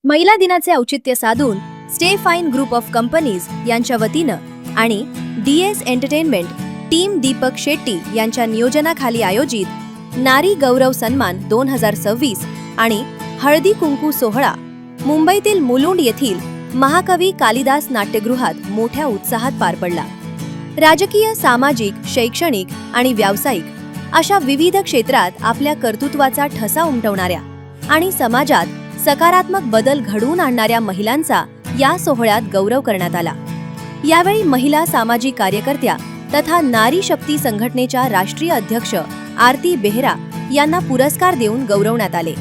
महिला दिनाचे औचित्य साधून stay fine group of companies यांच्या वतीनं आणि DS entertainment team Deepak Shetty यांच्या नियोजनाखाली आयोजित नारी गौरव सन्मान 2026 आणि हळदी कुंकू सोहळा मुंबईतील मुलुंड येथील महाकवी कालिदास नाट्यगृहात मोठ्या उत्साहात पार पडला। राजकीय, सामाजिक, शैक्षणिक आणि व्यावसायिक अशा विविध क्षेत्रात आपल्या कर्तृत्वाचा ठसा उमटवणाऱ्या आणि समाजात सकारात्मक बदल घडवून आणणाऱ्या महिलांचा या सोहळ्यात गौरव करण्यात आला। यावेळी महिला सामाजिक कार्यकर्त्या तथा नारी शक्ती संघटनेच्या राष्ट्रीय अध्यक्ष आरती बेहरा यांना पुरस्कार देऊन गौरवण्यात आले।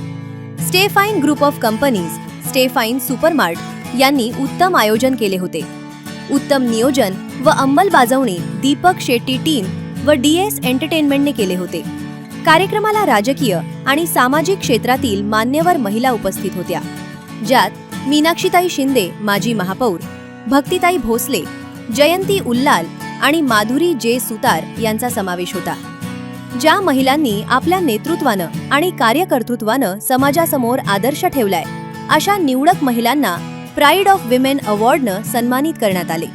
Stay fine group of companies, stay fine supermart यांनी उत्तम आयोजन केले होते। उत्तम नियोजन व अंमलबजावणी दीपक शेट्टी टीम व DS एंटरटेनमेंटने केले होते। कार्यक्रमाला राजकीय आणि सामाजिक क्षेत्रातील मान्यवर महिला उपस्थित होत्या, ज्यात मीनाक्षीताई शिंदे माजी महापौर, भक्तिताई भोसले, जयंती उल्लाल आणि माधुरी जे सुतार यांचा समावेश होता। ज्या महिलांनी आपल्या नेतृत्वानं आणि कार्यकर्तृत्वानं समाजासमोर आदर्श ठेवलाय अशा निवडक महिलांना प्राईड ऑफ विमेन अवॉर्डनं सन्मानित करण्यात आले।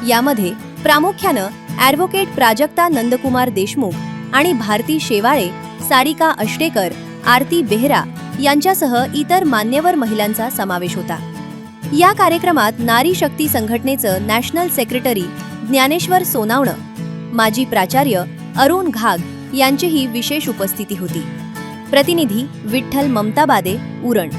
यामध्ये प्रामुख्यानं ॲडव्होकेट प्राजक्ता नंदकुमार देशमुख आणि भारती शेवाळे, सारिका अष्टेकर, आरती बेहरा यांच्यासह इतर मान्यवर महिलांचा समावेश होता। या कार्यक्रमात नारी शक्ती संघटनेचं नॅशनल सेक्रेटरी ज्ञानेश्वर सोनावणे, माजी प्राचार्य अरुण घाग यांचीही विशेष उपस्थिती होती। प्रतिनिधी विठ्ठल ममताबादे, उरण।